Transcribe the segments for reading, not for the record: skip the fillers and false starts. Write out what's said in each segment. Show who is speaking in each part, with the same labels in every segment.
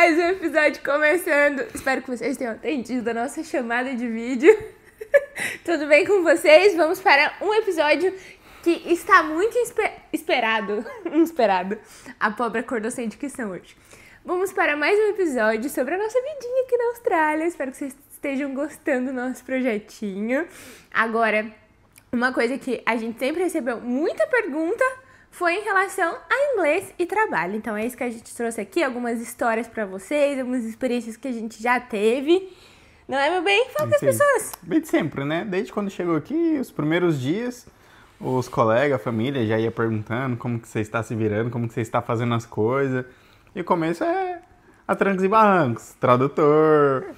Speaker 1: Mais um episódio começando. Espero que vocês tenham atendido a nossa chamada de vídeo. Tudo bem com vocês? Vamos para um episódio que está muito esperado. A pobre acordou sem dicção hoje. Vamos para mais um episódio sobre a nossa vidinha aqui na Austrália. Espero que vocês estejam gostando do nosso projetinho. Agora, uma coisa que a gente sempre recebeu muita pergunta foi em relação a inglês e trabalho. Então é isso que a gente trouxe aqui, algumas histórias pra vocês, algumas experiências que a gente já teve. Não é, meu bem? Fala com as pessoas.
Speaker 2: Bem de sempre, né? Desde quando chegou aqui, os primeiros dias, os colegas, a família já ia perguntando como que você está se virando, como que você está fazendo as coisas. E o começo é a trancos e barrancos, tradutor,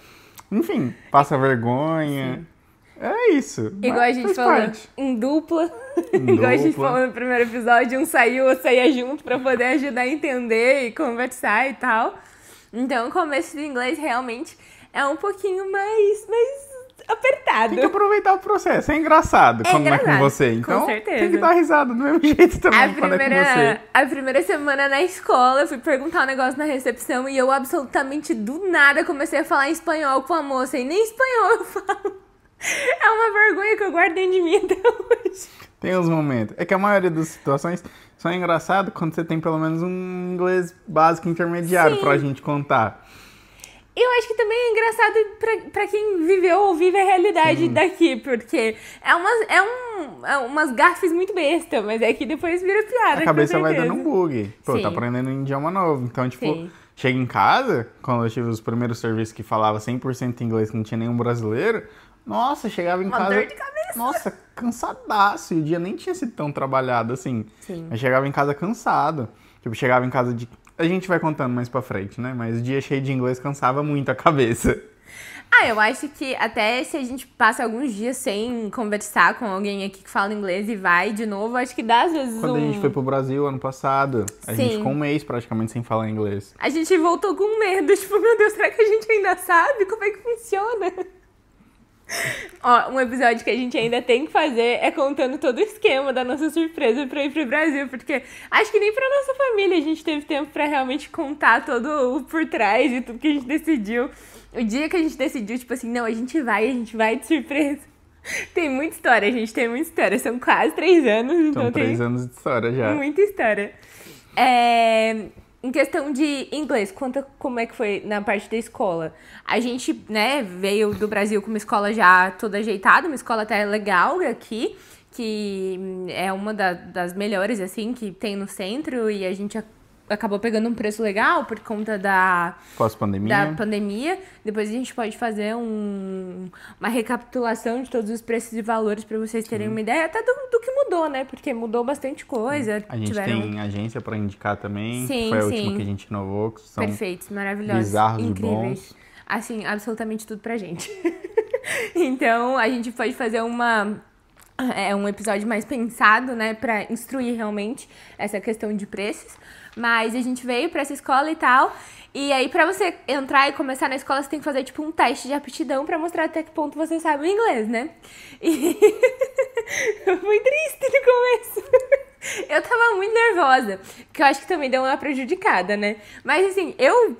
Speaker 2: enfim, passa vergonha. Sim. É isso.
Speaker 1: Igual a gente falou em dupla. Igual a gente falou no primeiro episódio, um saiu, outro saía junto pra poder ajudar a entender e conversar e tal. Então o começo do inglês realmente é um pouquinho mais apertado.
Speaker 2: Tem que aproveitar o processo. É engraçado quando não é com você. Então,
Speaker 1: com certeza.
Speaker 2: Tem que dar risada do mesmo jeito também quando é com você.
Speaker 1: A primeira semana na escola, eu fui perguntar um negócio na recepção e eu absolutamente do nada comecei a falar em espanhol com a moça. E nem espanhol eu falo. É uma vergonha que eu guardo dentro de mim até hoje.
Speaker 2: Tem uns momentos. É que a maioria das situações só é engraçado quando você tem pelo menos um inglês básico intermediário. Sim. Pra gente contar.
Speaker 1: Eu acho que também é engraçado pra quem viveu ou vive a realidade. Sim. Daqui, porque é umas gafes muito besta, mas é que depois vira piada.
Speaker 2: A cabeça vai dando um bug. Pô, Sim. Tá aprendendo um idioma novo. Então, tipo, Sim. Chega em casa, quando eu tive os primeiros serviços que falava 100% inglês, que não tinha nenhum brasileiro, nossa, chegava em casa...
Speaker 1: Dor de cabeça.
Speaker 2: Nossa, cansadaço. E o dia nem tinha sido tão trabalhado assim.
Speaker 1: Sim.
Speaker 2: Eu chegava em casa cansado. Tipo, chegava em casa de... A gente vai contando mais pra frente, né? Mas o dia cheio de inglês cansava muito a cabeça.
Speaker 1: Eu acho que até se a gente passa alguns dias sem conversar com alguém aqui que fala inglês e vai de novo, acho que dá às vezes
Speaker 2: Quando a gente foi pro Brasil ano passado, a
Speaker 1: Sim.
Speaker 2: gente ficou um mês praticamente sem falar inglês.
Speaker 1: A gente voltou com medo, tipo, meu Deus, será que a gente ainda sabe como é que funciona? Ó, um episódio que a gente ainda tem que fazer é contando todo o esquema da nossa surpresa pra ir pro Brasil, porque acho que nem pra nossa família a gente teve tempo pra realmente contar todo o por trás e tudo que a gente decidiu. O dia que a gente decidiu, tipo assim, não, a gente vai de surpresa. Tem muita história, gente, tem muita história. São quase 3 anos, então
Speaker 2: São 3 anos de história já.
Speaker 1: Muita história. Em questão de inglês, conta como é que foi na parte da escola. A gente, né, veio do Brasil com uma escola já toda ajeitada, uma escola até legal aqui, que é uma das melhores, assim, que tem no centro, e a gente acabou pegando um preço legal por conta da pandemia. Depois a gente pode fazer uma recapitulação de todos os preços e valores para vocês terem uma ideia até do que mudou, né? Porque mudou bastante coisa.
Speaker 2: A gente tem agência para indicar também.
Speaker 1: Sim,
Speaker 2: foi a última que a gente inovou. Que são
Speaker 1: perfeitos, maravilhosos,
Speaker 2: bizarros
Speaker 1: incríveis.
Speaker 2: E bons.
Speaker 1: Assim, absolutamente tudo pra gente. Então, a gente pode fazer um episódio mais pensado, né, pra instruir realmente essa questão de preços. Mas a gente veio pra essa escola e tal. E aí, pra você entrar e começar na escola, você tem que fazer, tipo, um teste de aptidão pra mostrar até que ponto você sabe o inglês, né? E foi triste no começo. Eu tava muito nervosa, que eu acho que também deu uma prejudicada, né? Mas assim, eu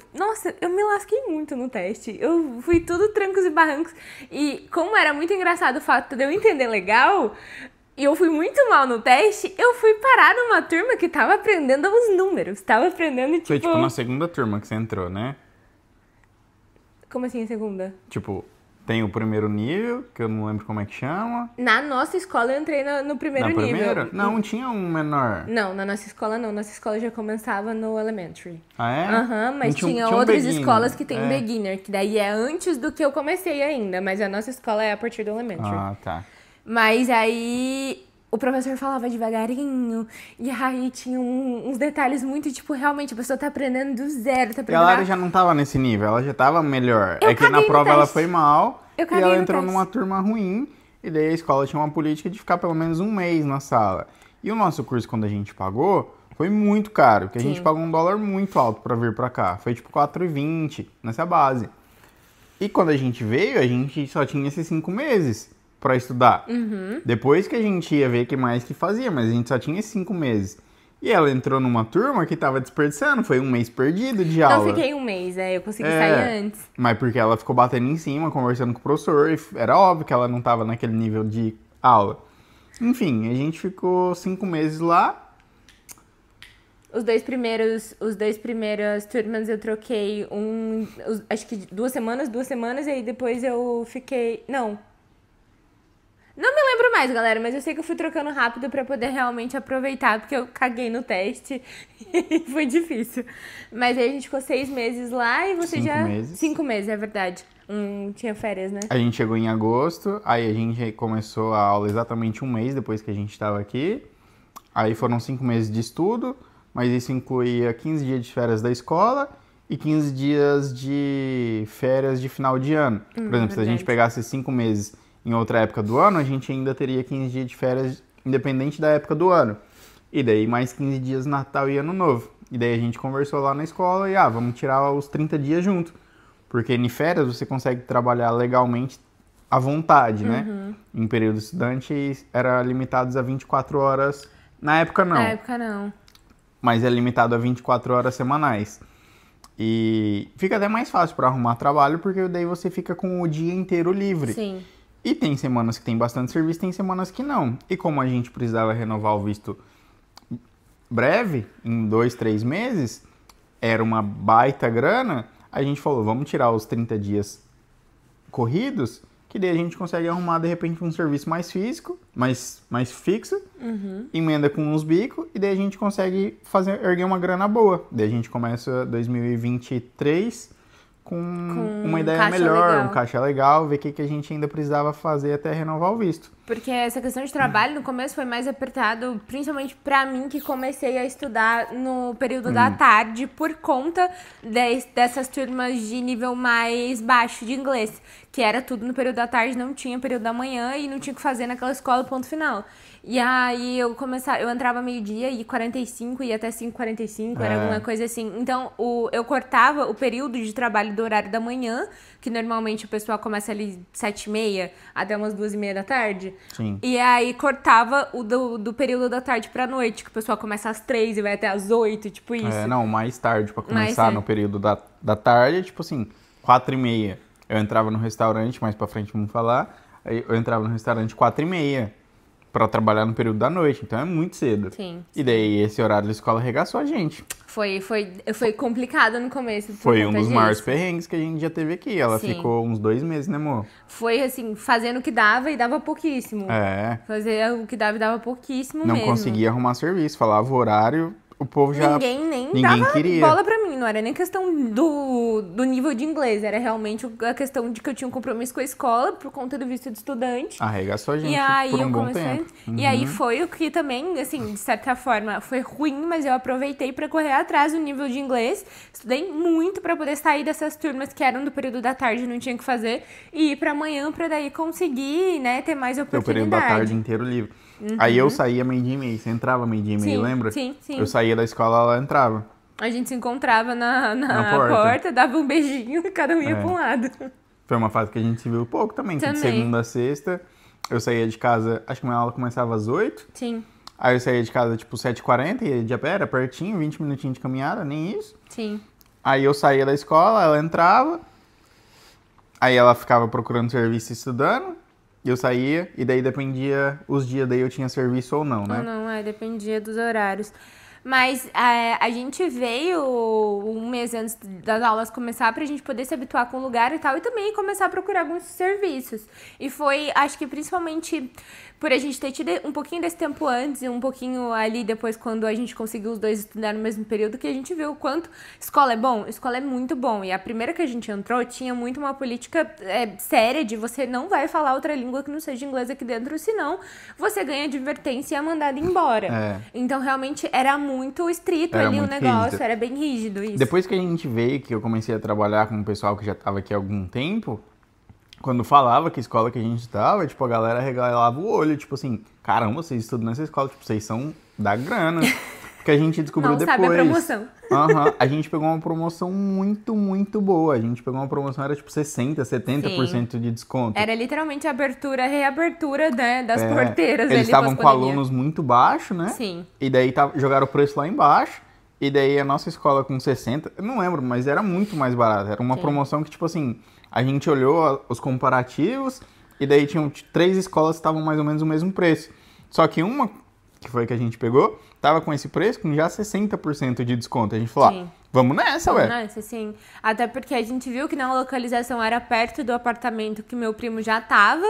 Speaker 1: me lasquei muito no teste. Eu fui tudo trancos e barrancos. E como era muito engraçado o fato de eu entender legal, e eu fui muito mal no teste, eu fui parar numa turma que tava aprendendo os números. Tava aprendendo, tipo...
Speaker 2: Foi tipo na segunda turma que você entrou, né?
Speaker 1: Como assim a segunda?
Speaker 2: Tipo... Tem o primeiro nível, que eu não lembro como é que chama.
Speaker 1: Na nossa escola eu entrei no primeiro nível.
Speaker 2: Na primeira? Não, tinha um menor.
Speaker 1: Não, na nossa escola não. Nossa escola já começava no elementary.
Speaker 2: Ah, é?
Speaker 1: Aham, mas tinha outras escolas que tem beginner, que daí é antes do que eu comecei ainda. Mas a nossa escola é a partir do elementary.
Speaker 2: Ah, tá.
Speaker 1: Mas aí... O professor falava devagarinho, e aí tinha uns detalhes muito, tipo, realmente a pessoa tá aprendendo do zero, tá aprendendo...
Speaker 2: E ela já não tava nesse nível, ela já tava melhor. É que na prova ela foi mal, e ela entrou numa turma ruim, e daí a escola tinha uma política de ficar pelo menos um mês na sala. E o nosso curso, quando a gente pagou, foi muito caro, porque a gente pagou $1 muito alto pra vir pra cá. Foi tipo R$4,20 nessa base. E quando a gente veio, a gente só tinha esses 5 meses pra estudar.
Speaker 1: Uhum.
Speaker 2: Depois que a gente ia ver o que mais que fazia, mas a gente só tinha 5 meses. E ela entrou numa turma que tava desperdiçando, foi um mês perdido de aula.
Speaker 1: Não fiquei um mês, eu consegui sair antes.
Speaker 2: Mas porque ela ficou batendo em cima, conversando com o professor, e era óbvio que ela não tava naquele nível de aula. Enfim, a gente ficou 5 meses lá.
Speaker 1: Os dois primeiras turmas eu troquei acho que 2 semanas, e aí depois eu fiquei... Não me lembro mais, galera, mas eu sei que eu fui trocando rápido pra poder realmente aproveitar, porque eu caguei no teste e foi difícil. Mas aí a gente ficou 6 meses lá e você
Speaker 2: 5 meses.
Speaker 1: 5 meses, é verdade. Tinha férias, né?
Speaker 2: A gente chegou em agosto, aí a gente começou a aula exatamente 1 mês depois que a gente estava aqui. Aí foram 5 meses de estudo, mas isso incluía 15 dias de férias da escola e 15 dias de férias de final de ano. Por exemplo, verdade. Se a gente pegasse 5 meses em outra época do ano, a gente ainda teria 15 dias de férias independente da época do ano. E daí mais 15 dias Natal e Ano Novo. E daí a gente conversou lá na escola e, vamos tirar os 30 dias junto. Porque em férias você consegue trabalhar legalmente à vontade, né? Em período estudante era limitados a 24 horas. Na época não.
Speaker 1: Na época não.
Speaker 2: Mas é limitado a 24 horas semanais. E fica até mais fácil para arrumar trabalho, porque daí você fica com o dia inteiro livre.
Speaker 1: Sim.
Speaker 2: E tem semanas que tem bastante serviço, tem semanas que não. E como a gente precisava renovar o visto breve, em 2, 3 meses, era uma baita grana, a gente falou, vamos tirar os 30 dias corridos, que daí a gente consegue arrumar, de repente, um serviço mais físico, mais fixo, emenda com uns bicos, e daí a gente consegue erguer uma grana boa. Daí a gente começa 2023 com uma ideia melhor, legal. Um caixa legal, ver o que a gente ainda precisava fazer até renovar o visto.
Speaker 1: Porque essa questão de trabalho no começo foi mais apertado, principalmente pra mim, que comecei a estudar no período da tarde por conta dessas turmas de nível mais baixo de inglês, que era tudo no período da tarde, não tinha período da manhã e não tinha o que fazer naquela escola, ponto final. E aí eu entrava meio-dia e 45 e até 5h45, era alguma coisa assim. Então eu cortava o período de trabalho do horário da manhã, que normalmente o pessoal começa ali 7h30 até umas 2h30 da tarde.
Speaker 2: Sim.
Speaker 1: E aí cortava o do período da tarde pra noite, que o pessoal começa às 3 e vai até às 8, tipo isso.
Speaker 2: Não, mais tarde, pra começar no período da tarde, tipo assim, 4h30. Eu entrava no restaurante, mais pra frente vamos falar, aí eu entrava no restaurante 4h30. Pra trabalhar no período da noite, então é muito cedo.
Speaker 1: Sim.
Speaker 2: E daí esse horário da escola arregaçou a gente.
Speaker 1: Foi complicado no começo.
Speaker 2: Foi um dos maiores perrengues que a gente já teve aqui. Ela ficou uns 2 meses, né, amor?
Speaker 1: Foi assim, fazendo o que dava e dava pouquíssimo. Fazer o que dava e dava pouquíssimo mesmo.
Speaker 2: Não conseguia arrumar serviço, falava o horário, o povo já...
Speaker 1: Ninguém dava queria. Bola pra mim, não era nem questão do nível de inglês, era realmente a questão de que eu tinha um compromisso com a escola por conta do visto de estudante.
Speaker 2: Arregaçou a gente por um bom tempo.
Speaker 1: E aí foi o que também, assim, de certa forma, foi ruim, mas eu aproveitei pra correr atrás do nível de inglês. Estudei muito pra poder sair dessas turmas que eram do período da tarde, não tinha o que fazer, e ir pra amanhã pra daí conseguir, né, ter mais oportunidade.
Speaker 2: O período da tarde inteiro livre. Aí eu saía meio-dia e meia, você entrava meio-dia e meia, lembra?
Speaker 1: Sim.
Speaker 2: Eu saía da escola, ela entrava.
Speaker 1: A gente se encontrava na porta, dava um beijinho e cada um ia pra um lado.
Speaker 2: Foi uma fase que a gente se viu pouco também, que de segunda a sexta. Eu saía de casa, acho que minha aula começava às 8.
Speaker 1: Sim.
Speaker 2: Aí eu saía de casa tipo 7h40, ia de a pé, era pertinho, 20 minutinhos de caminhada, nem isso.
Speaker 1: Sim.
Speaker 2: Aí eu saía da escola, ela entrava, aí ela ficava procurando serviço e estudando. Eu saía, e daí dependia os dias, daí eu tinha serviço ou não, né?
Speaker 1: Ou não, dependia dos horários. Mas a gente veio um mês antes das aulas começar pra gente poder se habituar com o lugar e tal, e também começar a procurar alguns serviços. E foi, acho que principalmente por a gente ter tido um pouquinho desse tempo antes e um pouquinho ali depois, quando a gente conseguiu os dois estudar no mesmo período, que a gente viu o quanto escola é bom. Escola é muito bom. E a primeira que a gente entrou tinha muito uma política séria de você não vai falar outra língua que não seja inglês aqui dentro, senão você ganha advertência e é mandado embora. Então, realmente, era muito estrito ali o negócio, rígido. Era bem rígido isso.
Speaker 2: Depois que a gente veio, que eu comecei a trabalhar com o pessoal que já estava aqui há algum tempo, quando falava que escola que a gente estava, tipo, a galera regalava o olho, tipo assim, caramba, vocês estudam nessa escola, tipo, vocês são da grana. Porque a gente descobriu depois.
Speaker 1: Não sabe a promoção.
Speaker 2: A gente pegou uma promoção muito, muito boa. A gente pegou uma promoção, era tipo 60%, 70% de desconto.
Speaker 1: Era literalmente abertura, reabertura, né, das porteiras.
Speaker 2: Eles estavam com alunos muito baixos, né?
Speaker 1: Sim.
Speaker 2: E daí jogaram o preço lá embaixo. E daí a nossa escola com 60%, eu não lembro, mas era muito mais barato. Era uma promoção que, tipo assim, a gente olhou os comparativos e daí tinham 3 escolas que estavam mais ou menos o mesmo preço. Só que uma, que foi que a gente pegou, tava com esse preço com já 60% de desconto. A gente falou, vamos nessa, ué.
Speaker 1: Vamos nessa, sim. Até porque a gente viu que na localização era perto do apartamento que meu primo já tava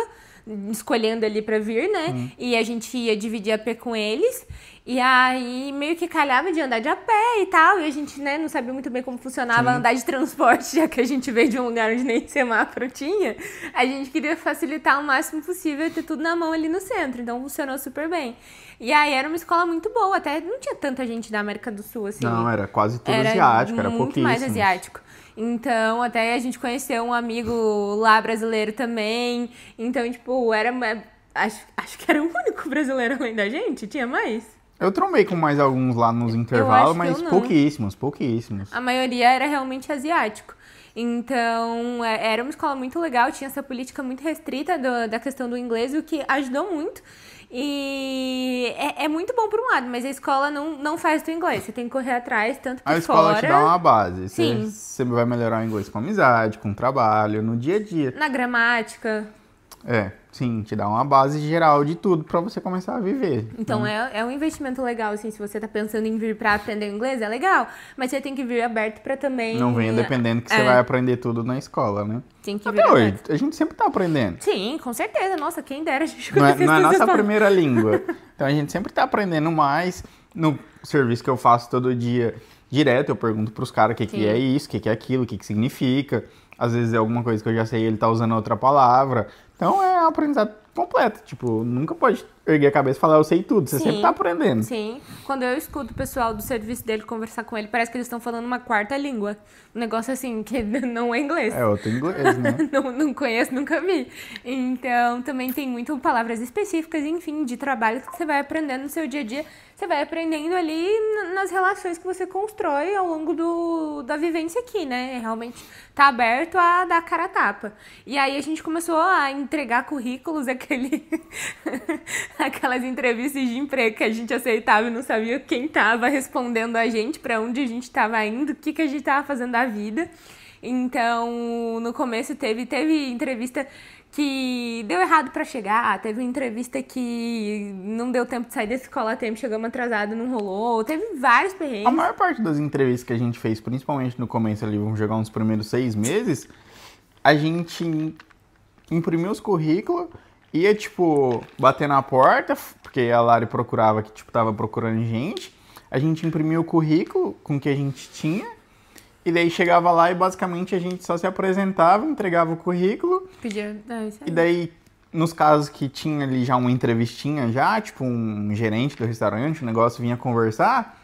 Speaker 1: escolhendo ali pra vir, né? E a gente ia dividir a pé com eles. E aí meio que calhava de andar de a pé e tal. E a gente, né, não sabia muito bem como funcionava andar de transporte, já que a gente veio de um lugar onde nem semáforo tinha. A gente queria facilitar o máximo possível e ter tudo na mão ali no centro. Então funcionou super bem. E aí era uma escola muito boa. Até não tinha tanta gente da América do Sul, assim.
Speaker 2: Não, era quase tudo asiático, era pouquíssimo.
Speaker 1: Muito mais asiático. Então, até a gente conheceu um amigo lá brasileiro também. Então, tipo, acho que era o único brasileiro além da gente. Tinha mais?
Speaker 2: Eu trombei com mais alguns lá nos intervalos, mas pouquíssimos.
Speaker 1: A maioria era realmente asiático. Então, era uma escola muito legal. Tinha essa política muito restrita da questão do inglês, o que ajudou muito. E é muito bom por um lado, mas a escola não faz o inglês. Você tem que correr atrás, tanto por fora...
Speaker 2: A escola te dá uma base. Você vai melhorar o inglês com amizade, com trabalho, no dia a dia.
Speaker 1: Na gramática.
Speaker 2: Sim, te dá uma base geral de tudo pra você começar a viver.
Speaker 1: Então é um investimento legal, assim, se você tá pensando em vir pra aprender inglês, é legal. Mas você tem que vir aberto pra também...
Speaker 2: Não venha dependendo que você vai aprender tudo na escola, né?
Speaker 1: Tem que vir
Speaker 2: até hoje,
Speaker 1: aberto.
Speaker 2: A gente sempre tá aprendendo.
Speaker 1: Sim, com certeza. Nossa, quem dera a gente
Speaker 2: Não é a nossa primeira língua. Então a gente sempre tá aprendendo mais. No serviço que eu faço todo dia, direto, eu pergunto pros caras o que é isso, o que é aquilo, o que significa. Às vezes é alguma coisa que eu já sei e ele tá usando outra palavra. Então é um aprendizado completo. Tipo, nunca pode erguer a cabeça e falar eu sei tudo. Você sempre tá aprendendo.
Speaker 1: Sim. Quando eu escuto o pessoal do serviço dele conversar com ele, parece que eles estão falando uma quarta língua. Um negócio assim, que não é inglês.
Speaker 2: É outro inglês, né?
Speaker 1: não conheço, nunca vi. Então, também tem muito palavras específicas, enfim, de trabalho que você vai aprendendo no seu dia a dia. Você vai aprendendo ali nas relações que você constrói ao longo da vivência aqui, né? Realmente tá aberto a dar cara a tapa. E aí a gente começou a entregar currículos, aquelas entrevistas de emprego que a gente aceitava e não sabia quem tava respondendo a gente, pra onde a gente tava indo, o que a gente tava fazendo da vida. Então, no começo teve entrevista que deu errado pra chegar, teve entrevista que não deu tempo de sair da escola a tempo, chegamos atrasado, não rolou, teve vários perrengues.
Speaker 2: A maior parte das entrevistas que a gente fez, principalmente no começo ali, vamos jogar uns primeiros 6 meses, a gente imprimiu os currículos, ia, tipo, bater na porta, porque a Lari procurava que, tipo, tava procurando gente, a gente imprimiu o currículo com o que a gente tinha, e daí chegava lá e basicamente a gente só se apresentava, entregava o currículo.
Speaker 1: Pedia, isso aí.
Speaker 2: E daí, nos casos que tinha ali já uma entrevistinha já, tipo um gerente do restaurante, o negócio vinha conversar,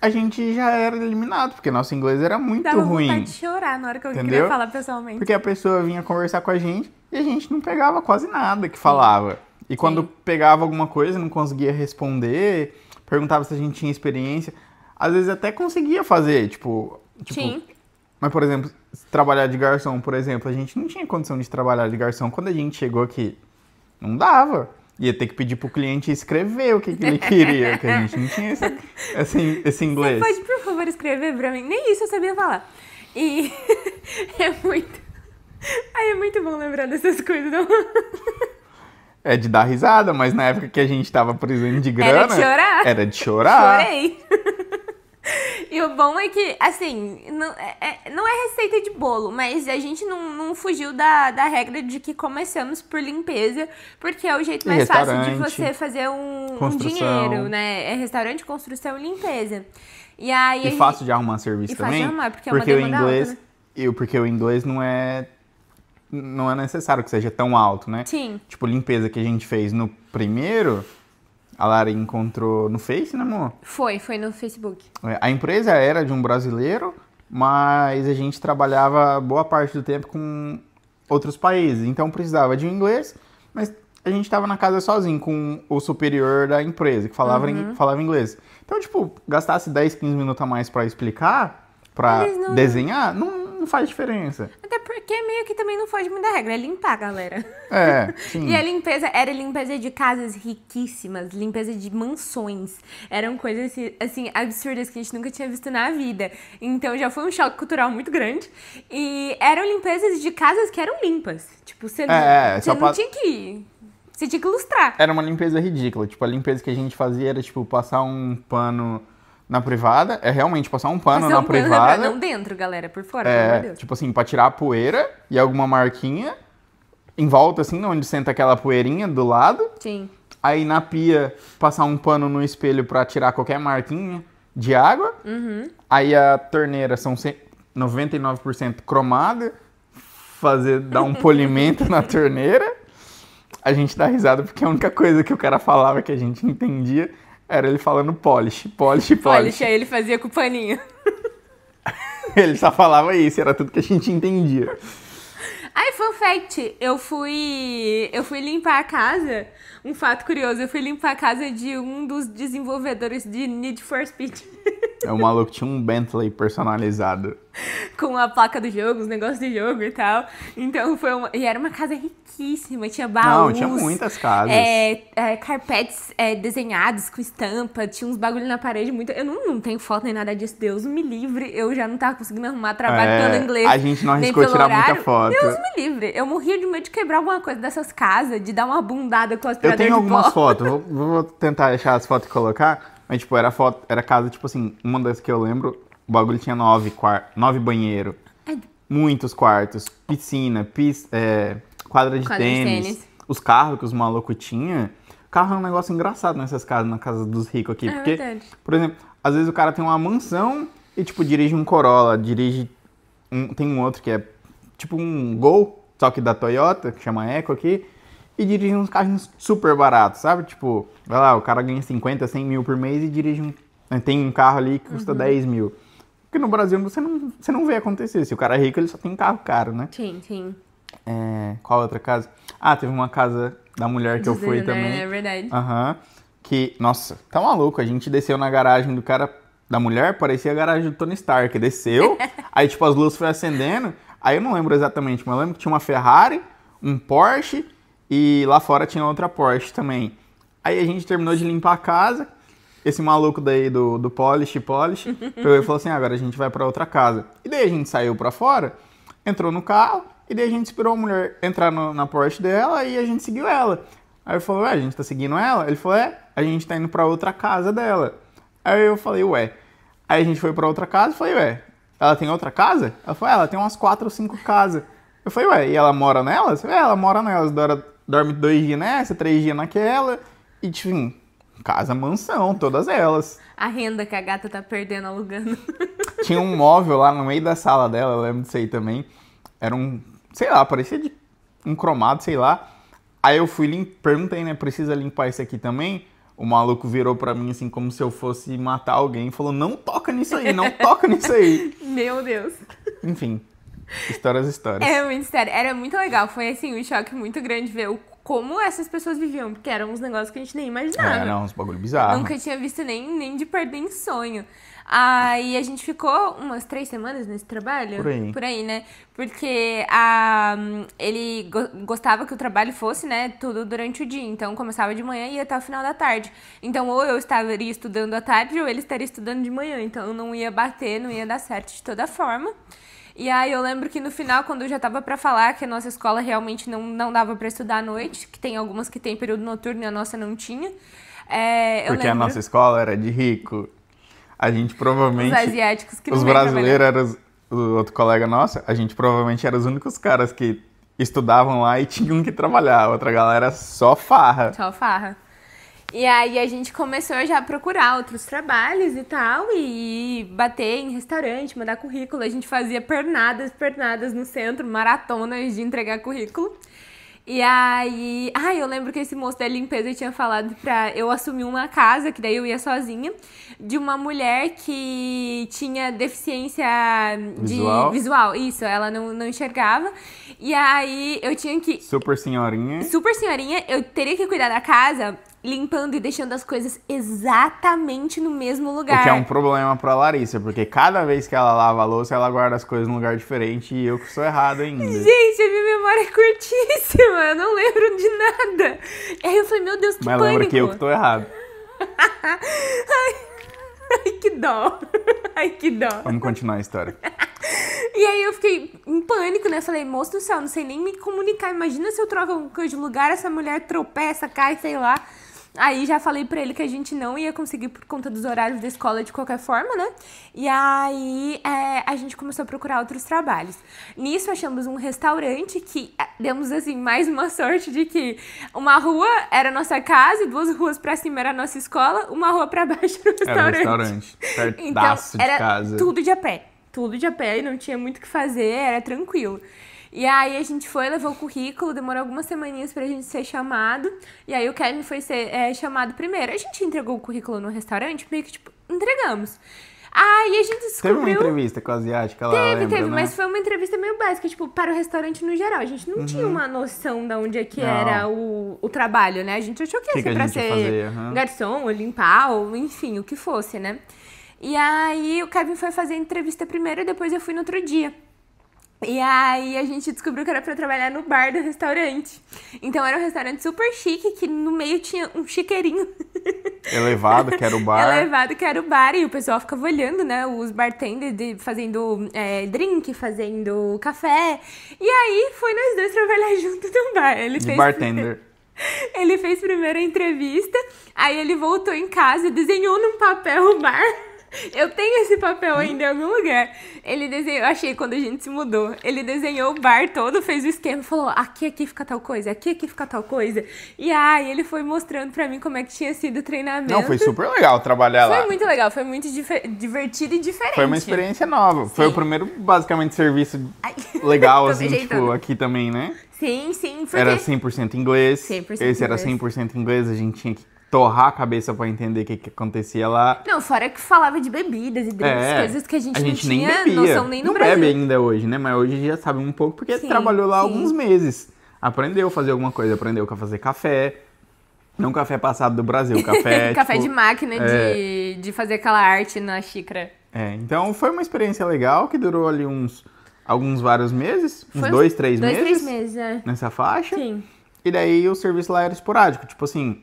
Speaker 2: a gente já era eliminado, porque nosso inglês era muito ruim.
Speaker 1: Dava vontade de chorar na hora que eu queria falar pessoalmente.
Speaker 2: Porque a pessoa vinha conversar com a gente e a gente não pegava quase nada que falava. E quando pegava alguma coisa, não conseguia responder, perguntava se a gente tinha experiência, às vezes até conseguia fazer, tipo...
Speaker 1: Sim.
Speaker 2: Mas, por exemplo, trabalhar de garçom, por exemplo, a gente não tinha condição de trabalhar de garçom. Quando a gente chegou aqui, não dava. Ia ter que pedir pro cliente escrever o que ele queria, que a gente não tinha esse inglês.
Speaker 1: Você pode, por favor, escrever pra mim? Nem isso eu sabia falar. E é muito bom lembrar dessas coisas, não?
Speaker 2: É de dar risada, mas na época que a gente tava precisando de grana...
Speaker 1: Era de chorar.
Speaker 2: Era de chorar.
Speaker 1: Chorei. E o bom é que, assim, não é receita de bolo, mas a gente não fugiu da regra de que começamos por limpeza, porque é o jeito mais fácil de você fazer um dinheiro, né? É restaurante, construção e limpeza. E aí
Speaker 2: fácil de arrumar serviço também.
Speaker 1: Fácil de arrumar, porque é uma demanda alta, né?
Speaker 2: Porque o inglês não é necessário que seja tão alto, né?
Speaker 1: Sim.
Speaker 2: Tipo, limpeza que a gente fez no primeiro... A Lari encontrou no Face, né, amor?
Speaker 1: Foi no Facebook.
Speaker 2: A empresa era de um brasileiro, mas a gente trabalhava boa parte do tempo com outros países. Então precisava de um inglês, mas a gente tava na casa sozinho com o superior da empresa, que falava inglês. Então, tipo, gastasse 10, 15 minutos a mais pra explicar, pra desenhar, não faz diferença.
Speaker 1: Até porque meio que também não foge muito da regra, é limpar, galera.
Speaker 2: Sim.
Speaker 1: E a limpeza era limpeza de casas riquíssimas, limpeza de mansões. Eram coisas, assim, absurdas que a gente nunca tinha visto na vida. Então já foi um choque cultural muito grande. E eram limpezas de casas que eram limpas. Tipo, você não tinha que... Você tinha que ilustrar.
Speaker 2: Era uma limpeza ridícula. Tipo, a limpeza que a gente fazia era, tipo, passar um pano na privada. É realmente passar um pano na privada.
Speaker 1: Não dentro, galera, por fora, pelo amor de Deus.
Speaker 2: Tipo assim, pra tirar a poeira e alguma marquinha. Em volta, assim, onde senta aquela poeirinha do lado.
Speaker 1: Sim.
Speaker 2: Aí na pia, passar um pano no espelho pra tirar qualquer marquinha de água. Aí a torneira são 99% cromada. Dar um polimento na torneira. A gente dá risada porque a única coisa que o cara falava que a gente entendia era ele falando polish.
Speaker 1: Polish, aí ele fazia com o paninho.
Speaker 2: Ele só falava isso, era tudo que a gente entendia.
Speaker 1: Ai, fun fact, eu fui limpar a casa, um fato curioso, eu fui limpar a casa de um dos desenvolvedores de Need for Speed.
Speaker 2: O maluco tinha um Bentley personalizado.
Speaker 1: Com a placa do jogo, os negócios do jogo e tal. Então e era uma casa riquíssima, tinha baús.
Speaker 2: Não, tinha muitas casas.
Speaker 1: Carpetes desenhados com estampa, tinha uns bagulho na parede muito... Eu não tenho foto nem nada disso, Deus me livre. Eu já não tava conseguindo arrumar trabalho pelo inglês.
Speaker 2: A gente não arriscou tirar muita foto.
Speaker 1: Deus me livre. Eu morria de medo de quebrar alguma coisa dessas casas, de dar uma bundada com o aspirador de pó.
Speaker 2: Eu tenho algumas fotos, vou tentar achar as fotos e colocar. Mas, tipo, era casa, tipo assim, uma das que eu lembro, o bagulho tinha 9 banheiros, muitos quartos, piscina, quadra de tênis. Os carros que os malucos tinham. Carro é um negócio engraçado nessas casas, na casa dos ricos aqui. Porque,
Speaker 1: verdade.
Speaker 2: Por exemplo, às vezes o cara tem uma mansão e, tipo, dirige um Corolla, tem um outro que é, tipo, um Gol, só que da Toyota, que chama Eco aqui. E dirige uns carros super baratos, sabe? Tipo, vai lá, o cara ganha 50, 100 mil por mês e tem um carro ali que custa 10 mil. Porque no Brasil você não vê acontecer. Se o cara é rico, ele só tem carro caro, né?
Speaker 1: Sim.
Speaker 2: Qual outra casa? Teve uma casa da mulher que eu fui também.
Speaker 1: É verdade.
Speaker 2: Que, nossa, tá maluco. A gente desceu na garagem do cara, da mulher, parecia a garagem do Tony Stark. Desceu, aí tipo as luzes foram acendendo. Aí eu não lembro exatamente, mas eu lembro que tinha uma Ferrari, um Porsche... E lá fora tinha outra Porsche também. Aí a gente terminou de limpar a casa. Esse maluco daí do Polish, pegou e falou assim, agora a gente vai pra outra casa. E daí a gente saiu pra fora, entrou no carro, e daí a gente esperou a mulher entrar na Porsche dela e a gente seguiu ela. Aí eu falei, a gente tá seguindo ela? Ele falou, a gente tá indo pra outra casa dela. Aí eu falei, Aí a gente foi pra outra casa e falei, ela tem outra casa? Ela falou, ela tem umas 4 ou 5 casas. Eu falei, e ela mora nelas? Ela mora nelas, dorme 2 dias nessa, 3 dias naquela. E, tipo, casa, mansão, todas elas.
Speaker 1: A renda que a gata tá perdendo alugando.
Speaker 2: Tinha um móvel lá no meio da sala dela, eu lembro disso aí também. Era parecia de um cromado, sei lá. Aí eu perguntei, né, precisa limpar isso aqui também? O maluco virou pra mim, assim, como se eu fosse matar alguém. E falou, não toca nisso aí, não toca nisso aí.
Speaker 1: Meu Deus.
Speaker 2: Enfim. Histórias.
Speaker 1: É muito sério. Era muito legal. Foi, assim, um choque muito grande ver como essas pessoas viviam. Porque eram uns negócios que a gente nem imaginava.
Speaker 2: Eram uns bagulho bizarro.
Speaker 1: Nunca tinha visto nem de perder em sonho. Aí a gente ficou umas 3 semanas nesse trabalho. Por aí, né? Porque ele gostava que o trabalho fosse, né, tudo durante o dia. Então começava de manhã e ia até o final da tarde. Então ou eu estaria estudando à tarde ou ele estaria estudando de manhã. Então não ia bater, não ia dar certo de toda forma. E aí eu lembro que no final, quando eu já tava pra falar que a nossa escola realmente não dava pra estudar à noite, que tem algumas que tem período noturno e a nossa não tinha.
Speaker 2: Porque a nossa escola era de rico. A gente provavelmente...
Speaker 1: Os asiáticos que não
Speaker 2: os brasileiros eram o outro colega nosso, a gente provavelmente era os únicos caras que estudavam lá e tinham que trabalhar. A outra galera só farra.
Speaker 1: Só farra. E aí a gente começou já a procurar outros trabalhos e tal, e bater em restaurante, mandar currículo. A gente fazia pernadas no centro, maratonas de entregar currículo. E aí, eu lembro que esse moço da limpeza tinha falado pra eu assumir uma casa, que daí eu ia sozinha, de uma mulher que tinha deficiência visual. Isso, ela não enxergava. E aí eu tinha que...
Speaker 2: Super senhorinha,
Speaker 1: eu teria que cuidar da casa limpando e deixando as coisas exatamente no mesmo lugar.
Speaker 2: O que é um problema pra Larissa, porque cada vez que ela lava a louça, ela guarda as coisas num lugar diferente e eu que sou errado ainda.
Speaker 1: Gente, a minha memória é curtíssima, eu não lembro de nada. Aí eu falei, meu Deus, que pânico.
Speaker 2: Mas lembra que eu que tô errado.
Speaker 1: Ai, que dó. Ai, que dó.
Speaker 2: Vamos continuar a história.
Speaker 1: E aí eu fiquei em pânico, né? Falei, moço do céu, não sei nem me comunicar. Imagina se eu troco alguma coisa de lugar, essa mulher tropeça, cai, sei lá. Aí já falei pra ele que a gente não ia conseguir por conta dos horários da escola de qualquer forma, né? E aí a gente começou a procurar outros trabalhos. Nisso achamos um restaurante que demos assim mais uma sorte de que uma rua era a nossa casa e 2 ruas pra cima era a nossa escola, uma rua pra baixo era o restaurante.
Speaker 2: Era o restaurante, perdaço
Speaker 1: então,
Speaker 2: de casa.
Speaker 1: Tudo de a pé. Tudo de a pé e não tinha muito o que fazer, era tranquilo. E aí a gente foi, levou o currículo, demorou algumas semaninhas pra gente ser chamado. E aí o Kevin foi ser chamado primeiro. A gente entregou o currículo no restaurante, meio que tipo, entregamos. Aí a gente descobriu...
Speaker 2: Teve uma entrevista com a asiática lá,
Speaker 1: Teve,
Speaker 2: né?
Speaker 1: mas foi uma entrevista meio básica, tipo, para o restaurante no geral. A gente não tinha uma noção de onde é que era o trabalho, né? A gente achou que ia ser pra ser garçom, ou limpar, ou enfim, o que fosse, né? E aí o Kevin foi fazer a entrevista primeiro e depois eu fui no outro dia. E aí a gente descobriu que era pra trabalhar no bar do restaurante. Então era um restaurante super chique, que no meio tinha um chiqueirinho.
Speaker 2: Elevado, que era o bar.
Speaker 1: Elevado, que era o bar. E o pessoal ficava olhando, né? Os bartenders fazendo drink, fazendo café. E aí foi nós dois trabalhar junto no bar.
Speaker 2: De bartender.
Speaker 1: Ele fez primeiro a entrevista, aí ele voltou em casa, desenhou num papel o bar. Eu tenho esse papel ainda em algum lugar. Ele desenhou, achei quando a gente se mudou. Ele desenhou o bar todo, fez o esquema, falou: aqui fica tal coisa, aqui fica tal coisa. E aí ele foi mostrando pra mim como é que tinha sido o treinamento.
Speaker 2: Não, foi super legal trabalhar lá.
Speaker 1: Foi muito legal, foi muito divertido e diferente.
Speaker 2: Foi uma experiência nova. Sim. Foi o primeiro, basicamente, serviço legal, assim, tipo, aqui também, né?
Speaker 1: Sim.
Speaker 2: Era 100% inglês.
Speaker 1: 100%
Speaker 2: Esse era 100% inglês, a gente tinha que torrar a cabeça pra entender o que acontecia lá.
Speaker 1: Não, fora que falava de bebidas e drinks, coisas que a gente não tinha
Speaker 2: nem bebia.
Speaker 1: Noção nem no Brasil.
Speaker 2: Não bebe ainda hoje, né? Mas hoje já sabe um pouco, porque trabalhou lá alguns meses. Aprendeu a fazer alguma coisa, aprendeu a fazer café. Não café passado do Brasil, café...
Speaker 1: café de máquina, de fazer aquela arte na xícara.
Speaker 2: Então foi uma experiência legal, que durou ali vários meses. Uns 2, 3 meses.
Speaker 1: 2, 3 meses,
Speaker 2: nessa faixa.
Speaker 1: Sim.
Speaker 2: E daí o serviço lá era esporádico. Tipo assim,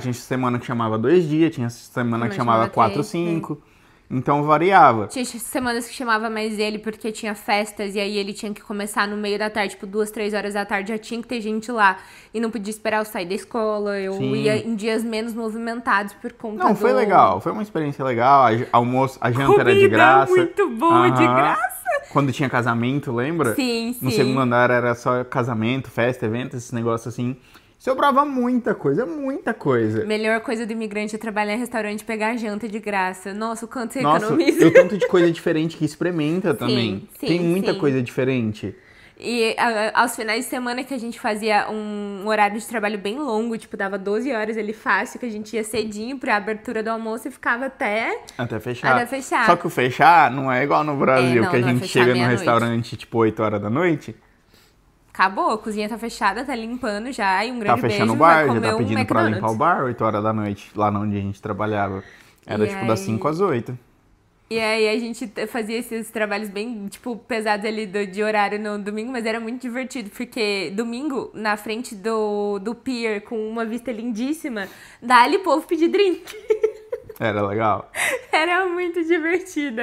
Speaker 2: tinha semana que chamava 2 dias, tinha semana que chamava 4, 5. Então variava.
Speaker 1: Tinha semanas que chamava mais ele porque tinha festas e aí ele tinha que começar no meio da tarde, tipo 2, 3 horas da tarde, já tinha que ter gente lá e não podia esperar eu sair da escola. Eu ia em dias menos movimentados por conta
Speaker 2: Não, foi legal, foi uma experiência legal. A janta era de graça.
Speaker 1: Muito boa, de graça.
Speaker 2: Quando tinha casamento, lembra?
Speaker 1: Sim.
Speaker 2: No segundo andar era só casamento, festa, evento, esses negócios assim. Sobrava muita coisa, muita coisa.
Speaker 1: Melhor coisa do imigrante é trabalhar em restaurante e pegar janta de graça. Nossa, o quanto você economiza.
Speaker 2: E o tanto de coisa diferente que experimenta também. Tem muita coisa diferente.
Speaker 1: E aos finais de semana que a gente fazia um horário de trabalho bem longo, tipo, dava 12 horas ali fácil, que a gente ia cedinho pra abertura do almoço e ficava até fechar.
Speaker 2: Só que o fechar não é igual no Brasil, que a gente chega no restaurante, tipo, 8 horas da noite.
Speaker 1: Acabou, a cozinha tá fechada, tá limpando já, e um grande beijo.
Speaker 2: Tá fechando o bar, já tá pedindo pra limpar o bar 8 horas da noite, lá onde a gente trabalhava. Era tipo das 5 às 8.
Speaker 1: E aí a gente fazia esses trabalhos bem, tipo, pesados ali de horário no domingo, mas era muito divertido, porque domingo, na frente do pier, com uma vista lindíssima, dá-lhe o povo pedir drink.
Speaker 2: Era legal.
Speaker 1: Era muito divertido.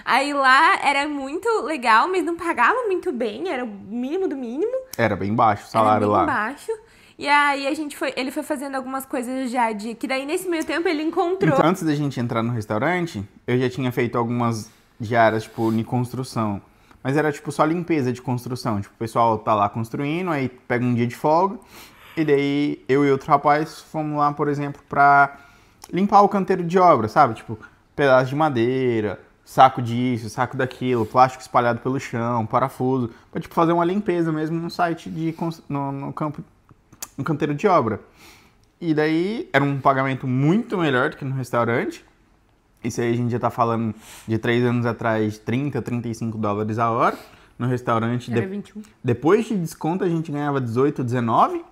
Speaker 1: Aí lá era muito legal, mas não pagava muito bem, era o mínimo do mínimo.
Speaker 2: Era bem baixo o salário lá.
Speaker 1: Era bem baixo. E aí ele foi fazendo algumas coisas já que daí nesse meio tempo ele encontrou...
Speaker 2: Então, antes da gente entrar no restaurante, eu já tinha feito algumas diárias, tipo, em construção. Mas era, tipo, só limpeza de construção. Tipo, o pessoal tá lá construindo, aí pega um dia de folga. E daí, eu e outro rapaz fomos lá, por exemplo, pra limpar o canteiro de obra, sabe? Tipo, pedaço de madeira, saco disso, saco daquilo, plástico espalhado pelo chão, parafuso, pra tipo, fazer uma limpeza mesmo no site no canteiro de obra. E daí era um pagamento muito melhor do que no restaurante. Isso aí a gente já tá falando de 3 anos atrás, 30, 35 dólares a hora. No restaurante,
Speaker 1: Era 21.
Speaker 2: Depois de desconto, a gente ganhava 18, 19,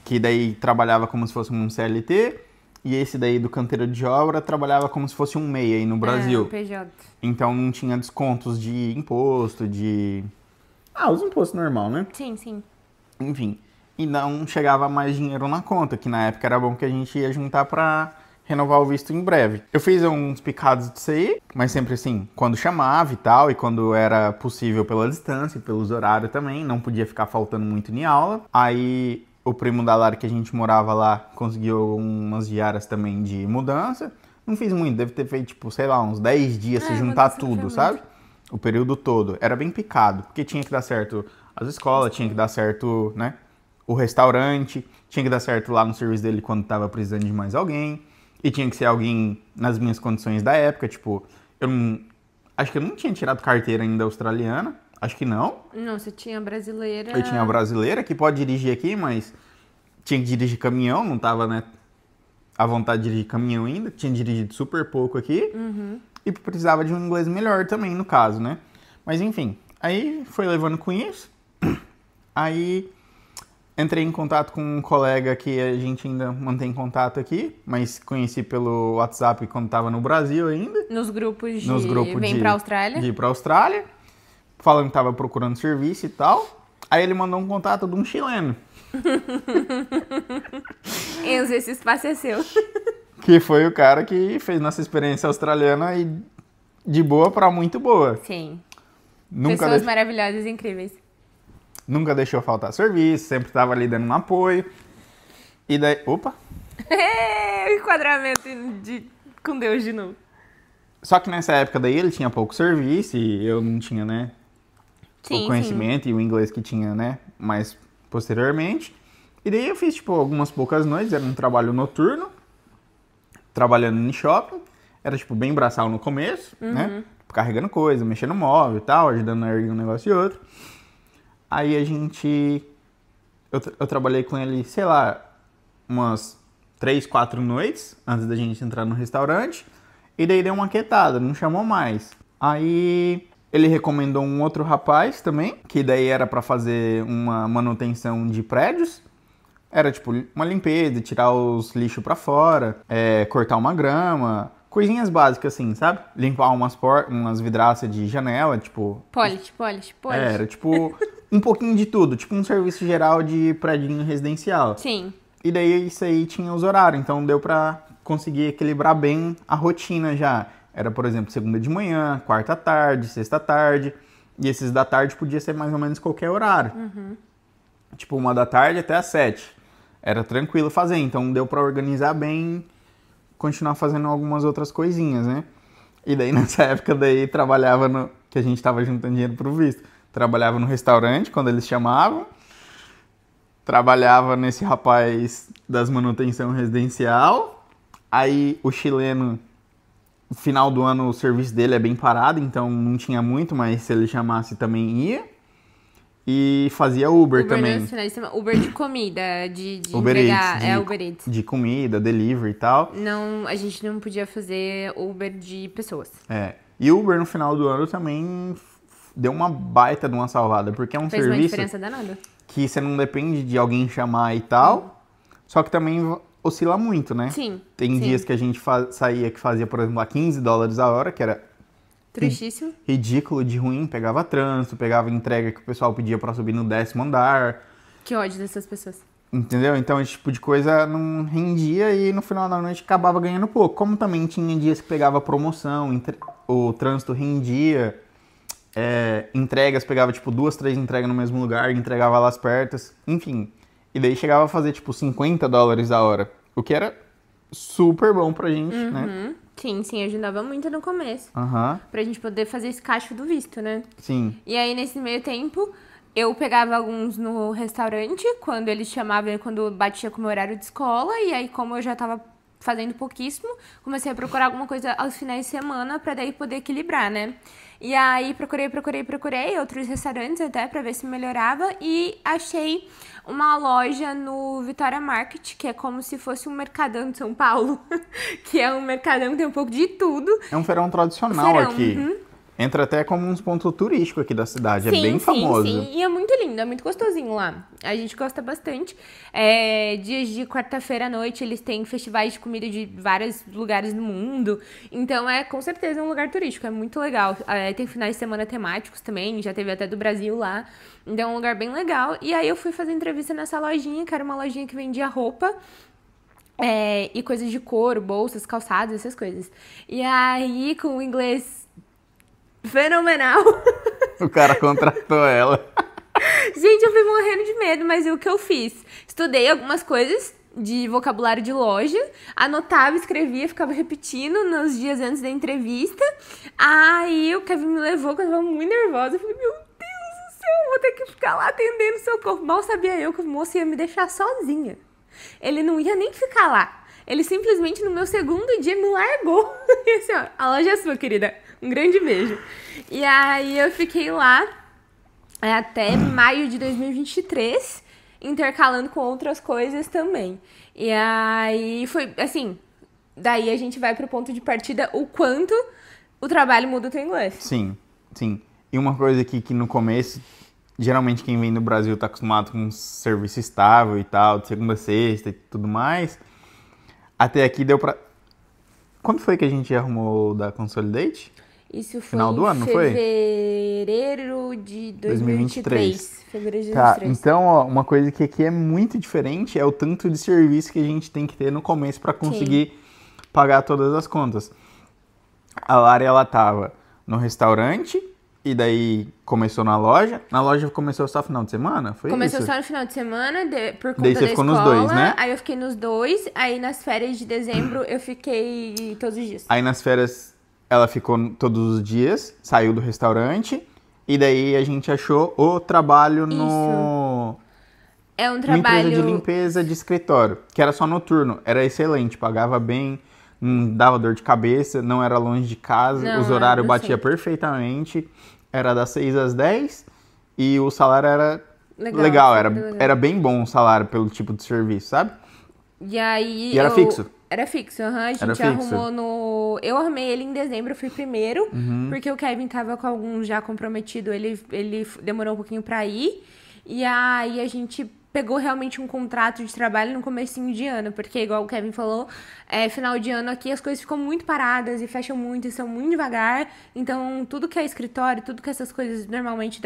Speaker 2: que daí trabalhava como se fosse um CLT. E esse daí do canteiro de obra trabalhava como se fosse um MEI aí no Brasil.
Speaker 1: PJ.
Speaker 2: Então não tinha descontos de imposto, de... os impostos normal, né?
Speaker 1: Sim, sim.
Speaker 2: Enfim, e não chegava mais dinheiro na conta, que na época era bom que a gente ia juntar pra renovar o visto em breve. Eu fiz uns picados disso aí, mas sempre assim, quando chamava e tal, e quando era possível pela distância, pelos horários também, não podia ficar faltando muito em aula. Aí o primo da Lara que a gente morava lá conseguiu umas diárias também de mudança. Não fiz muito, deve ter feito, tipo, sei lá, uns 10 dias se juntar tudo, sabe? O período todo. Era bem picado, porque tinha que dar certo as escolas, tinha que dar certo, né? O restaurante, tinha que dar certo lá no serviço dele quando tava precisando de mais alguém. E tinha que ser alguém nas minhas condições da época, tipo, acho que eu não tinha tirado carteira ainda australiana. Acho que não.
Speaker 1: Não, você tinha brasileira.
Speaker 2: Eu tinha a brasileira, que pode dirigir aqui, mas tinha que dirigir caminhão, não tava, né, à vontade de dirigir caminhão ainda. Tinha dirigido super pouco aqui. E precisava de um inglês melhor também, no caso, né? Mas enfim, aí foi levando com isso. Aí entrei em contato com um colega que a gente ainda mantém contato aqui, mas conheci pelo WhatsApp quando tava no Brasil ainda.
Speaker 1: Nos grupos de pra Austrália.
Speaker 2: De ir pra Austrália. Falando que tava procurando serviço e tal. Aí ele mandou um contato de um chileno.
Speaker 1: Enzo, esse espaço é seu.
Speaker 2: Que foi o cara que fez nossa experiência australiana e de boa pra muito boa.
Speaker 1: Sim. Pessoas maravilhosas e incríveis.
Speaker 2: Nunca deixou faltar serviço, sempre tava ali dando um apoio. E daí... Opa!
Speaker 1: Enquadramento com Deus de novo.
Speaker 2: Só que nessa época daí ele tinha pouco serviço e eu não tinha, né? O conhecimento e o inglês que tinha, né? Mais posteriormente. E daí eu fiz, tipo, algumas poucas noites. Era um trabalho noturno. Trabalhando em shopping. Era, tipo, bem braçal no começo, né? Carregando coisa, mexendo no móvel e tal, ajudando a erguer um negócio e outro. Aí a gente... Eu trabalhei com ele, sei lá, umas 3, 4 noites antes da gente entrar no restaurante. E daí deu uma quietada, não chamou mais. Aí ele recomendou um outro rapaz também, que daí era pra fazer uma manutenção de prédios. Era tipo uma limpeza, tirar os lixos pra fora, cortar uma grama, coisinhas básicas assim, sabe? Limpar umas vidraças de janela, tipo...
Speaker 1: Polish.
Speaker 2: Era tipo um pouquinho de tudo, tipo um serviço geral de prédio residencial.
Speaker 1: Sim.
Speaker 2: E daí isso aí tinha os horários, então deu pra conseguir equilibrar bem a rotina já. Era, por exemplo, segunda de manhã, quarta à tarde, sexta à tarde. E esses da tarde podia ser mais ou menos qualquer horário. Tipo, 1 da tarde até às 7. Era tranquilo fazer, então deu pra organizar bem, continuar fazendo algumas outras coisinhas, né? E daí nessa época daí trabalhava que a gente tava juntando dinheiro pro visto. Trabalhava no restaurante quando eles chamavam. Trabalhava nesse rapaz das manutenção residencial. Aí o chileno, no final do ano o serviço dele é bem parado, então não tinha muito, mas se ele chamasse também ia. E fazia Uber também.
Speaker 1: Uber de comida, de
Speaker 2: Uber
Speaker 1: entregar.
Speaker 2: Eats,
Speaker 1: Uber Eats.
Speaker 2: De comida, delivery e tal.
Speaker 1: Não, a gente não podia fazer Uber de pessoas.
Speaker 2: E Uber no final do ano também deu uma baita de uma salvada, porque é um
Speaker 1: Fez
Speaker 2: serviço...
Speaker 1: uma diferença danada.
Speaker 2: Que você não depende de alguém chamar e tal, só que também oscila muito, né?
Speaker 1: Sim.
Speaker 2: Tem dias que a gente saía que fazia, por exemplo, a $15 a hora, que era
Speaker 1: tristíssimo,
Speaker 2: ridículo de ruim, pegava trânsito, pegava entrega que o pessoal pedia pra subir no 10º andar.
Speaker 1: Que ódio dessas pessoas.
Speaker 2: Entendeu? Então esse tipo de coisa não rendia e no final da noite acabava ganhando pouco. Como também tinha dias que pegava promoção, o trânsito rendia... entregas, pegava tipo 2, 3 entregas no mesmo lugar, entregava lá perto, enfim. E daí chegava a fazer tipo $50 a hora, o que era super bom pra gente, né?
Speaker 1: Sim, ajudava muito no começo.
Speaker 2: Pra
Speaker 1: gente poder fazer esse cacho do visto, né?
Speaker 2: Sim.
Speaker 1: E aí nesse meio tempo, eu pegava alguns no restaurante, quando eles chamavam, quando batia com o meu horário de escola, e aí como eu já tava fazendo pouquíssimo, comecei a procurar alguma coisa aos finais de semana pra daí poder equilibrar, né? E aí procurei outros restaurantes até pra ver se melhorava e achei uma loja no Vitória Market, que é como se fosse um mercadão de São Paulo, que é um mercadão que tem um pouco de tudo.
Speaker 2: É um feirão tradicional aqui. Entra até como um ponto turístico aqui da cidade, é bem famoso.
Speaker 1: Sim, e é muito lindo, é muito gostosinho lá. A gente gosta bastante. Dias de quarta-feira à noite, eles têm festivais de comida de vários lugares do mundo. Então, com certeza um lugar turístico, é muito legal. Tem finais de semana temáticos também, já teve até do Brasil lá. Então, é um lugar bem legal. E aí, eu fui fazer entrevista nessa lojinha, que era uma lojinha que vendia roupa. E coisas de couro, bolsas, calçados, essas coisas. E aí, com o inglês fenomenal.
Speaker 2: O cara contratou ela.
Speaker 1: Gente, eu fui morrendo de medo, mas o que eu fiz? Estudei algumas coisas de vocabulário de loja, anotava, escrevia, ficava repetindo nos dias antes da entrevista. Aí o Kevin me levou, quando eu tava muito nervosa. Eu falei, meu Deus do céu, vou ter que ficar lá atendendo socorro. Mal sabia eu que o moço ia me deixar sozinha. Ele não ia nem ficar lá. Ele simplesmente, no meu segundo dia, me largou. E assim, ó, a loja é sua, querida. Um grande beijo. E aí eu fiquei lá até maio de 2023, intercalando com outras coisas também. E aí foi, assim, daí a gente vai pro ponto de partida, o quanto o trabalho muda o teu inglês.
Speaker 2: Sim, sim. E uma coisa aqui que no começo, geralmente quem vem do Brasil tá acostumado com um serviço estável e tal, de segunda a sexta e tudo mais. Até aqui deu pra... Quando foi que a gente arrumou da Consolidate?
Speaker 1: Isso foi
Speaker 2: final do ano, não foi?
Speaker 1: Fevereiro de 2023. Fevereiro de 2023.
Speaker 2: Tá, então, ó, uma coisa que aqui é muito diferente é o tanto de serviço que a gente tem que ter no começo para conseguir pagar todas as contas. A Lari, ela tava no restaurante e daí começou na loja. Na loja começou só final de semana, foi
Speaker 1: Começou
Speaker 2: isso?
Speaker 1: Só no final de semana, por conta
Speaker 2: daí você
Speaker 1: da
Speaker 2: ficou
Speaker 1: escola.
Speaker 2: nos dois, né?
Speaker 1: Aí eu fiquei nos dois, aí nas férias de dezembro eu fiquei todos os dias.
Speaker 2: Aí nas férias ela ficou todos os dias, saiu do restaurante e daí a gente achou o trabalho no...
Speaker 1: É um
Speaker 2: uma
Speaker 1: trabalho...
Speaker 2: empresa de limpeza de escritório, que era só noturno, era excelente, pagava bem, não dava dor de cabeça, não era longe de casa,
Speaker 1: Não,
Speaker 2: os horários
Speaker 1: não
Speaker 2: batia
Speaker 1: sei.
Speaker 2: perfeitamente, era das 6 às 10 e o salário era
Speaker 1: Legal,
Speaker 2: legal,
Speaker 1: legal.
Speaker 2: era bem bom o salário pelo tipo de serviço, sabe?
Speaker 1: E aí
Speaker 2: E era fixo.
Speaker 1: Era fixo, aham. A gente
Speaker 2: Era fixo.
Speaker 1: arrumou no... Eu arrumei ele em dezembro, eu fui primeiro, porque o Kevin tava com algum já comprometido, ele demorou um pouquinho pra ir. E aí a gente pegou realmente um contrato de trabalho no comecinho de ano, porque igual o Kevin falou, final de ano aqui as coisas ficam muito paradas e fecham muito e são muito devagar. Então, tudo que é escritório, tudo que essas coisas normalmente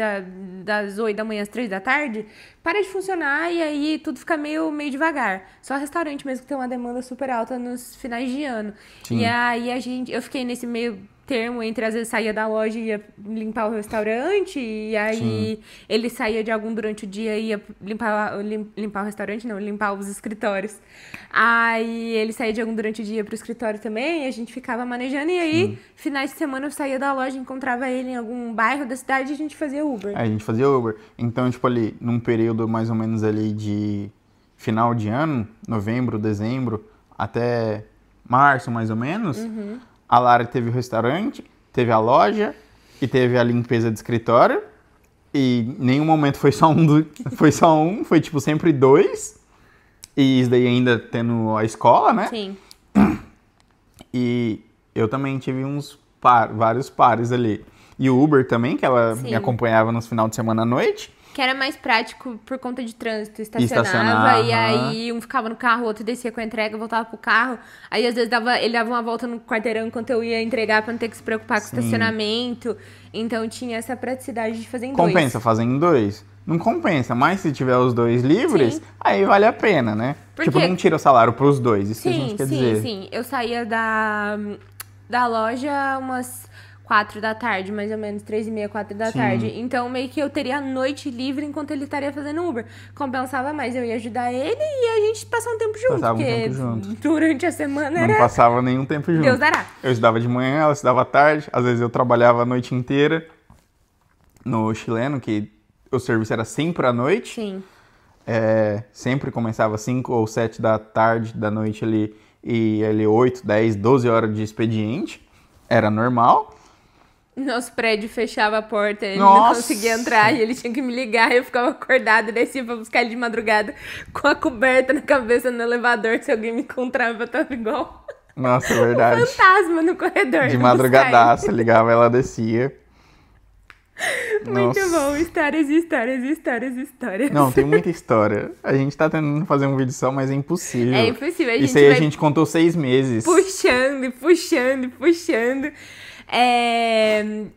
Speaker 1: das 8 da manhã às 3 da tarde, para de funcionar e aí tudo fica meio devagar. Só restaurante mesmo que tem uma demanda super alta nos finais de ano.
Speaker 2: Sim.
Speaker 1: E aí eu fiquei nesse meio termo entre, às vezes, saía da loja e ia limpar o restaurante, e aí ele saía de algum durante o dia e ia limpar o restaurante, não, limpar os escritórios. Aí ele saía de algum durante o dia pro escritório também, e a gente ficava manejando, e aí, finais de semana, eu saía da loja, encontrava ele em algum bairro da cidade e a gente fazia Uber.
Speaker 2: A gente fazia Uber. Então, tipo, ali, num período mais ou menos ali de final de ano, novembro, dezembro, até março, mais ou menos, a Lara teve o restaurante, teve a loja e teve a limpeza de escritório. E em nenhum momento foi só um, foi tipo sempre dois. E isso daí ainda tendo a escola, né?
Speaker 1: Sim.
Speaker 2: E eu também tive vários pares ali. E o Uber também, que ela me acompanhava nos finais de semana à noite.
Speaker 1: Que era mais prático por conta de trânsito. Estacionava e aí um ficava no carro, o outro descia com a entrega, voltava pro carro. Aí às vezes ele dava uma volta no quarteirão enquanto eu ia entregar pra não ter que se preocupar com estacionamento. Então tinha essa praticidade de fazer em dois.
Speaker 2: Compensa fazer em dois? Não compensa, mas se tiver os dois livres, aí vale a pena, né?
Speaker 1: Porque...
Speaker 2: Tipo, não tira o salário pros dois, isso que a gente quer dizer.
Speaker 1: Sim. Eu saía da loja umas 4 da tarde, mais ou menos, 3h30, 4 da tarde. Então, meio que eu teria a noite livre enquanto ele estaria fazendo Uber. Compensava mais, eu ia ajudar ele e a gente passar um tempo junto. Durante a semana
Speaker 2: não passava nenhum tempo junto.
Speaker 1: Deus dará.
Speaker 2: Eu estudava de manhã, ela estudava à tarde. Às vezes eu trabalhava a noite inteira no chileno, que o serviço era sempre à noite.
Speaker 1: Sim.
Speaker 2: Sempre começava 5 ou 7 da tarde, da noite ali, e ali 8, 10, 12 horas de expediente, era normal.
Speaker 1: Nosso prédio fechava a porta, ele não conseguia entrar e ele tinha que me ligar. Eu ficava acordada, descia pra buscar ele de madrugada com a coberta na cabeça no elevador. Se alguém me encontrava, eu tava igual.
Speaker 2: Nossa, é verdade.
Speaker 1: Um fantasma no corredor.
Speaker 2: De madrugadaça, ligava, ela descia.
Speaker 1: Muito bom, histórias, histórias, histórias, histórias.
Speaker 2: Não, tem muita história. A gente tá tentando fazer um vídeo só, mas é impossível.
Speaker 1: É impossível.
Speaker 2: Isso aí a gente contou 6 meses.
Speaker 1: Puxando.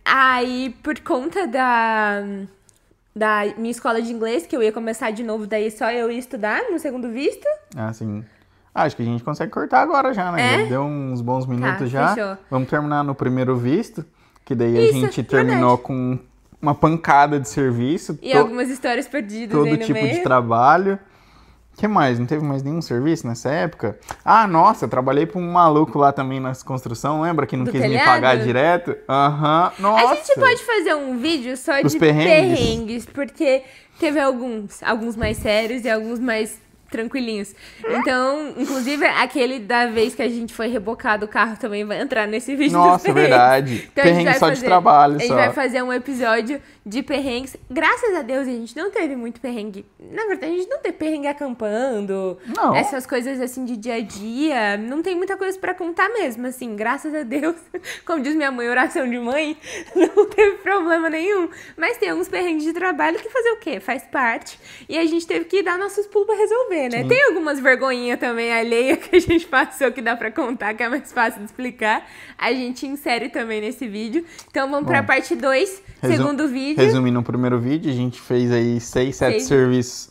Speaker 1: Aí, por conta da minha escola de inglês, que eu ia começar de novo, daí só eu ia estudar no segundo visto.
Speaker 2: Ah, sim. Acho que a gente consegue cortar agora já, né? Deu uns bons minutos já.
Speaker 1: Fechou.
Speaker 2: Vamos terminar no primeiro visto, que daí a gente terminou com uma pancada de serviço.
Speaker 1: E algumas histórias perdidas
Speaker 2: todo
Speaker 1: aí no
Speaker 2: tipo
Speaker 1: meio.
Speaker 2: de trabalho. O que mais? Não teve mais nenhum serviço nessa época? Ah, nossa, eu trabalhei pra um maluco lá também na construção, lembra? Que não quis me pagar direto? Nossa.
Speaker 1: A gente pode fazer um vídeo só de perrengues, porque teve alguns mais sérios e alguns mais tranquilinhos. Então, inclusive, aquele da vez que a gente foi rebocar do carro também vai entrar nesse vídeo.
Speaker 2: Nossa, verdade. Então, perrengue só de trabalho.
Speaker 1: A gente vai fazer um episódio de perrengues. Graças a Deus, a gente não teve muito perrengue. Na verdade, a gente não teve perrengue acampando.
Speaker 2: Não.
Speaker 1: Essas coisas assim de dia a dia. Não tem muita coisa pra contar mesmo, assim. Graças a Deus. Como diz minha mãe, oração de mãe, não teve problema nenhum. Mas tem alguns perrengues de trabalho que fazer o quê? Faz parte. E a gente teve que dar nossos pulos pra resolver, né? Sim. Tem algumas vergonhinhas também alheia que a gente passou que dá pra contar, que é mais fácil de explicar. A gente insere também nesse vídeo. Então vamos pra parte 2, segundo vídeo.
Speaker 2: Resumindo o primeiro vídeo, a gente fez aí 6, 7 serviços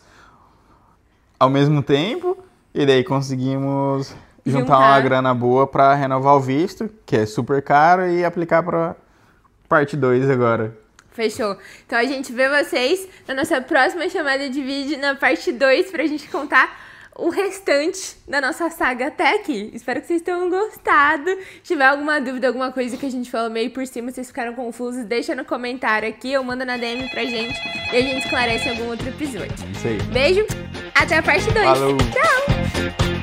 Speaker 2: ao mesmo tempo. E daí conseguimos juntar uma grana boa pra renovar o visto, que é super caro, e aplicar pra parte 2 agora.
Speaker 1: Fechou. Então a gente vê vocês na nossa próxima chamada de vídeo, na parte 2, pra gente contar o restante da nossa saga até aqui. Espero que vocês tenham gostado. Se tiver alguma dúvida, alguma coisa que a gente falou meio por cima, vocês ficaram confusos, deixa no comentário aqui ou manda na DM pra gente e a gente esclarece em algum outro episódio.
Speaker 2: Isso aí.
Speaker 1: Beijo, até a parte 2.
Speaker 2: Falou.
Speaker 1: Tchau!